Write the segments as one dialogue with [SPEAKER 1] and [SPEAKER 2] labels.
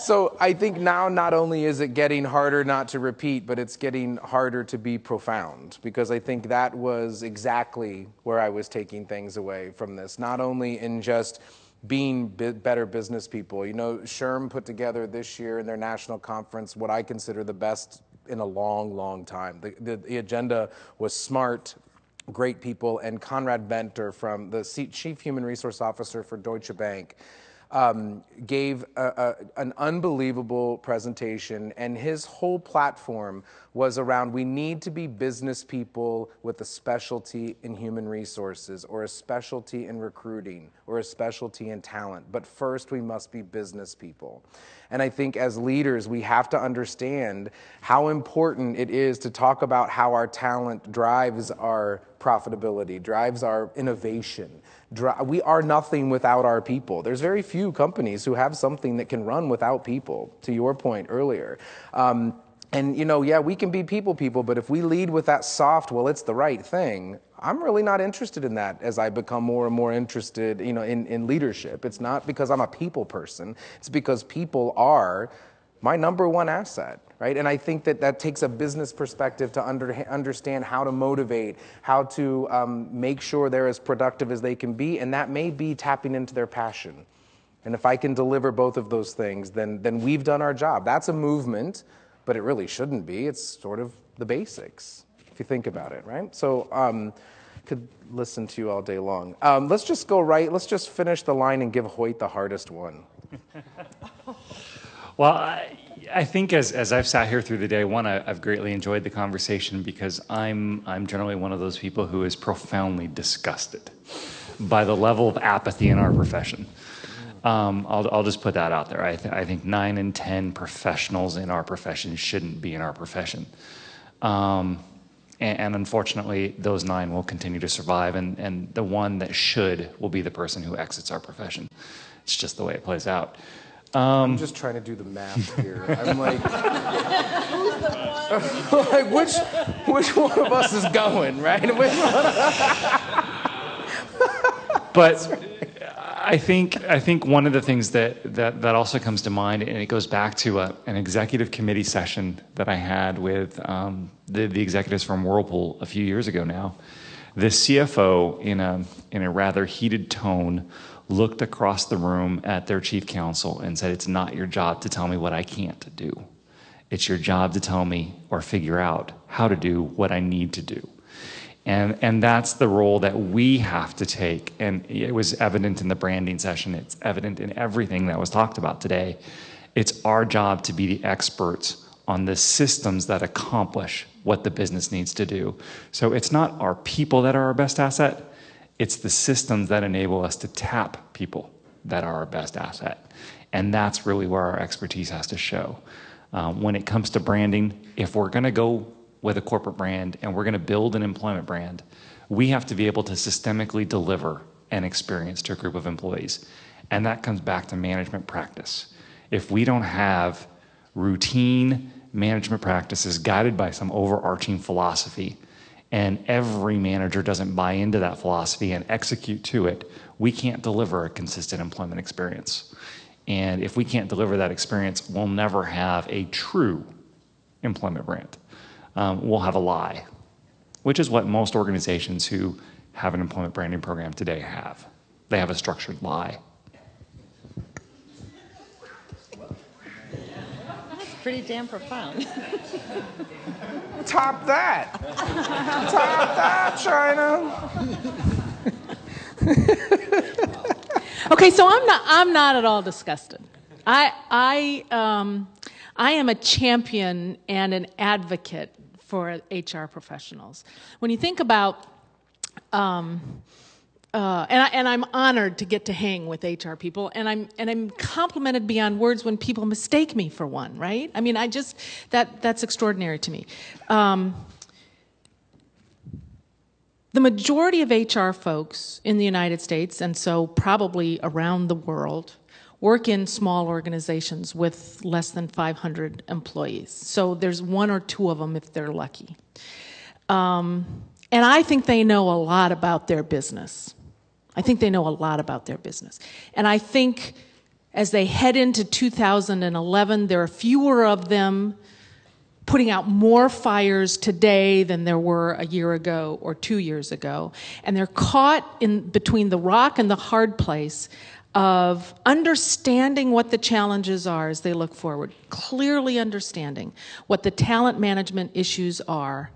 [SPEAKER 1] So I think now not only is it getting harder not to repeat, but it's getting harder to be profound, because I think that was exactly where I was taking things away from this, not only in just being better business people. You know, SHRM put together this year in their national conference what I consider the best in a long, long time. The agenda was smart, great people, and Conrad Venter, from the Chief Human Resource Officer for Deutsche Bank, gave an unbelievable presentation, and his whole platform was around, we need to be business people with a specialty in human resources, or a specialty in recruiting, or a specialty in talent. But first, we must be business people. And I think as leaders, we have to understand how important it is to talk about how our talent drives our profitability, drives our innovation. We are nothing without our people. There's very few companies who have something that can run without people, to your point earlier. And you know, yeah, we can be people, but if we lead with that soft, well, it's the right thing, I'm really not interested in that as I become more and more interested, you know, in leadership. It's not because I'm a people person. It's because people are my number one asset, right? And I think that takes a business perspective to understand how to motivate, how to make sure they're as productive as they can be, and that may be tapping into their passion. And if I can deliver both of those things, then we've done our job. That's a movement, but it really shouldn't be. It's sort of the basics, if you think about it, right? So could listen to you all day long. Let's just finish the line and give Hoyt the hardest one.
[SPEAKER 2] Well, I think as I've sat here through the day, one, I've greatly enjoyed the conversation, because I'm generally one of those people who is profoundly disgusted by the level of apathy in our profession. I'll just put that out there. I think 9 in 10 professionals in our profession shouldn't be in our profession. And unfortunately, those 9 will continue to survive, and the one that should will be the person who exits our profession. It's just the way it plays out.
[SPEAKER 1] I'm just trying to do the math here. I'm like, who's the one? Like which one of us is going, right?
[SPEAKER 2] But I think one of the things that also comes to mind, and it goes back to an executive committee session that I had with the executives from Whirlpool a few years ago now. The CFO, in a rather heated tone, looked across the room at their chief counsel and said, "It's not your job to tell me what I can't do. It's your job to tell me or figure out how to do what I need to do." And that's the role that we have to take. And it was evident in the branding session. It's evident in everything that was talked about today. It's our job to be the experts on the systems that accomplish what the business needs to do. So it's not our people that are our best asset. It's the systems that enable us to tap people that are our best asset. And that's really where our expertise has to show. When it comes to branding, if we're going to go with a corporate brand and we're going to build an employment brand, we have to be able to systemically deliver an experience to a group of employees. And that comes back to management practice. If we don't have routine management practices guided by some overarching philosophy, and every manager doesn't buy into that philosophy and execute to it, we can't deliver a consistent employment experience. And if we can't deliver that experience, we'll never have a true employment brand. We'll have a lie, which is what most organizations who have an employment branding program today have. They have a structured lie.
[SPEAKER 3] That's pretty damn profound.
[SPEAKER 1] Top that. Top that, China.
[SPEAKER 4] Okay, so I'm not at all disgusted. I am a champion and an advocate for HR professionals. When you think about, and I'm honored to get to hang with HR people, and I'm complimented beyond words when people mistake me for one, right? I mean, that's extraordinary to me. The majority of HR folks in the United States, and so probably around the world, work in small organizations with less than 500 employees. So there's 1 or 2 of them if they're lucky. And I think they know a lot about their business. And I think as they head into 2011, there are fewer of them putting out more fires today than there were a year ago or 2 years ago. And they're caught in between the rock and the hard place of understanding what the challenges are as they look forward, clearly understanding what the talent management issues are,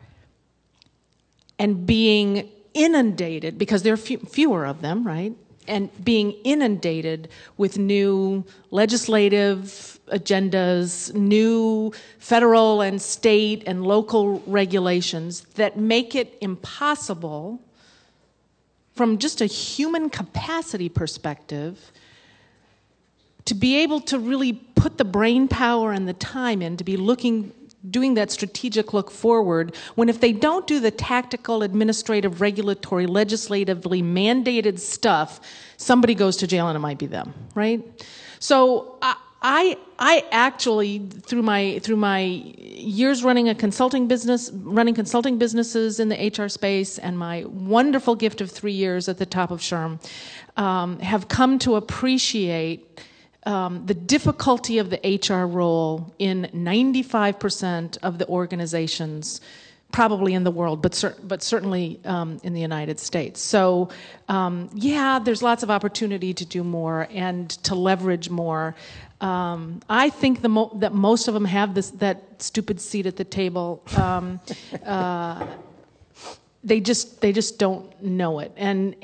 [SPEAKER 4] and being inundated, because there are fewer of them, right? And being inundated with new legislative agendas, new federal and state and local regulations that make it impossible, from just a human capacity perspective, to be able to really put the brain power and the time in to be doing that strategic look forward, when if they don't do the tactical, administrative, regulatory, legislatively mandated stuff, somebody goes to jail and it might be them, right? So I actually, through my years running consulting businesses in the HR space, and my wonderful gift of 3 years at the top of SHRM, have come to appreciate the difficulty of the HR role in 95% of the organizations, probably in the world, but certainly in the United States. So, yeah, there's lots of opportunity to do more and to leverage more. I think that most of them have that stupid seat at the table. They just don't know it, and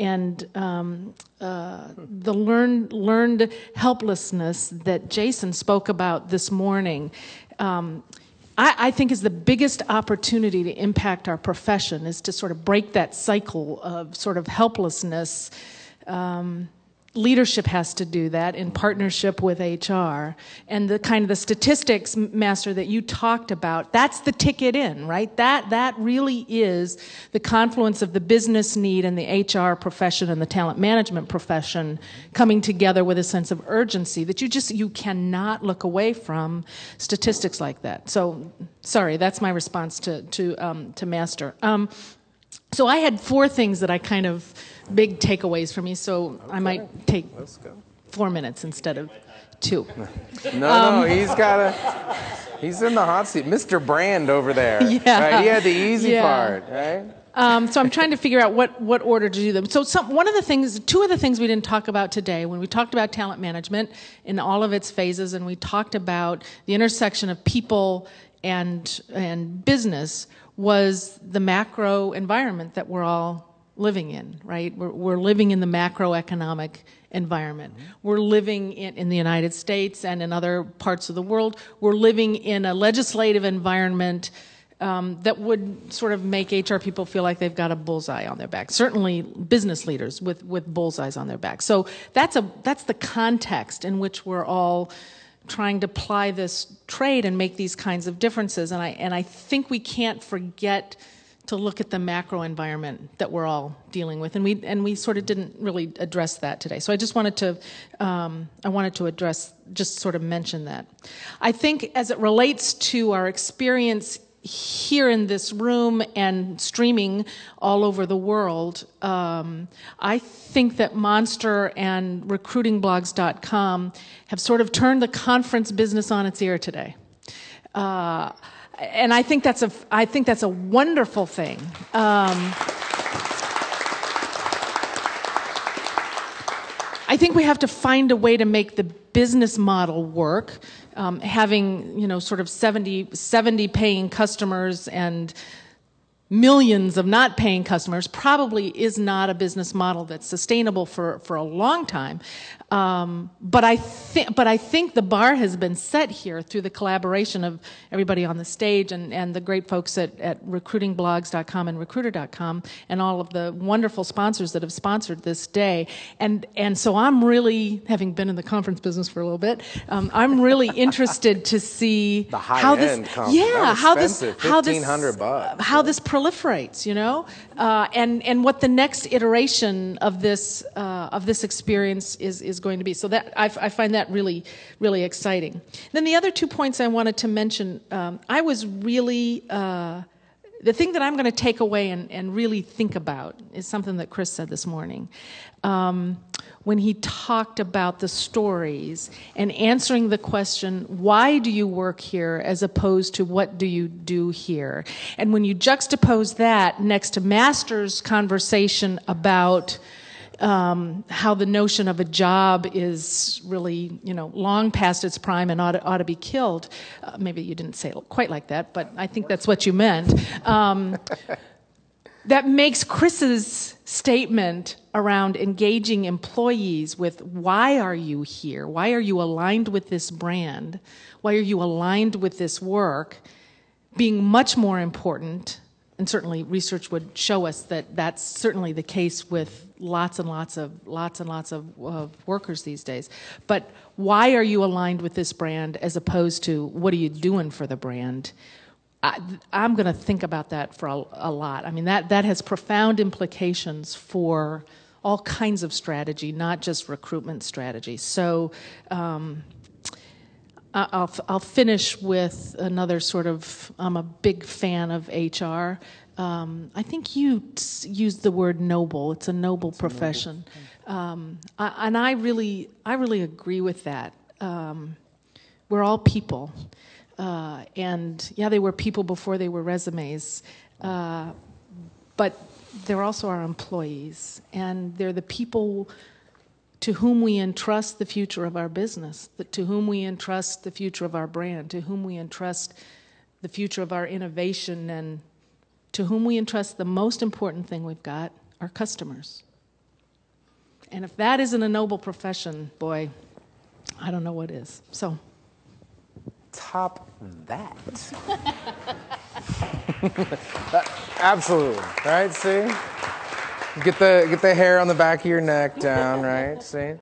[SPEAKER 4] the learned helplessness that Jason spoke about this morning, I think is the biggest opportunity to impact our profession, is to sort of break that cycle of sort of helplessness. Leadership has to do that in partnership with HR. And the kind of the statistics, Master, that you talked about, that's the ticket in, right? That really is the confluence of the business need and the HR profession and the talent management profession coming together with a sense of urgency that you cannot look away from statistics like that. So, sorry, that's my response to Master. So I had 4 things that I kind of big takeaways for me, so okay. I might take 4 minutes instead of 2.
[SPEAKER 1] No, he's in the hot seat. Mr. Brand over there.
[SPEAKER 4] Yeah.
[SPEAKER 1] Right? He had the easy part, right?
[SPEAKER 4] So I'm trying to figure out what order to do them. So 2 of the things we didn't talk about today, when we talked about talent management in all of its phases, and we talked about the intersection of people and business, was the macro environment that we're all living in, right? We're living in the macroeconomic environment. Mm-hmm. We're living in the United States and in other parts of the world. We're living in a legislative environment that would sort of make HR people feel like they've got a bullseye on their back. Certainly business leaders with bullseyes on their back. So that's the context in which we're all trying to ply this trade and make these kinds of differences. And I think we can't forget to look at the macro environment that we're all dealing with, and we sort of didn't really address that today. So I just wanted to address, just sort of mention that. I think as it relates to our experience here in this room and streaming all over the world, I think that Monster and recruitingblogs.com have sort of turned the conference business on its ear today. And I think that's a wonderful thing. I think we have to find a way to make the business model work. Having, sort of 70 paying customers and millions of not paying customers probably is not a business model that's sustainable for a long time. But I think the bar has been set here through the collaboration of everybody on the stage and the great folks at recruitingblogs.com and recruiter.com and all of the wonderful sponsors that have sponsored this day. And so I'm really, having been in the conference business for a little bit, I'm really interested to see
[SPEAKER 1] the high-end conference.
[SPEAKER 4] Yeah,
[SPEAKER 1] how this $1,500
[SPEAKER 4] how this proliferates, and what the next iteration of this experience is going to be. So that I find that really, really exciting. Then the other 2 points I wanted to mention, I was really, the thing that I'm going to take away and really think about is something that Chris said this morning. when he talked about the stories and answering the question, why do you work here, as opposed to what do you do here? And when you juxtapose that next to Master's conversation about how the notion of a job is really, long past its prime and ought to be killed. Maybe you didn't say it quite like that, but I think that's what you meant. That makes Chris's statement around engaging employees with, why are you here? Why are you aligned with this brand? Why are you aligned with this work? Being much more important. And certainly research would show us that that's certainly the case with lots and lots of workers these days. But why are you aligned with this brand, as opposed to what are you doing for the brand? I'm going to think about that for a lot. I mean, that has profound implications for all kinds of strategy, not just recruitment strategy. So I'll finish with another sort of, I'm a big fan of HR. I think you used the word noble. It's a noble profession. And I really agree with that. We're all people. And yeah, they were people before they were resumes. But they're also our employees. And they're the people to whom we entrust the future of our business, to whom we entrust the future of our brand, to whom we entrust the future of our innovation, and to whom we entrust the most important thing we've got, our customers. And if that isn't a noble profession, boy, I don't know what is. So,
[SPEAKER 1] top that. Absolutely, right? See? Get the hair on the back of your neck down, right? See?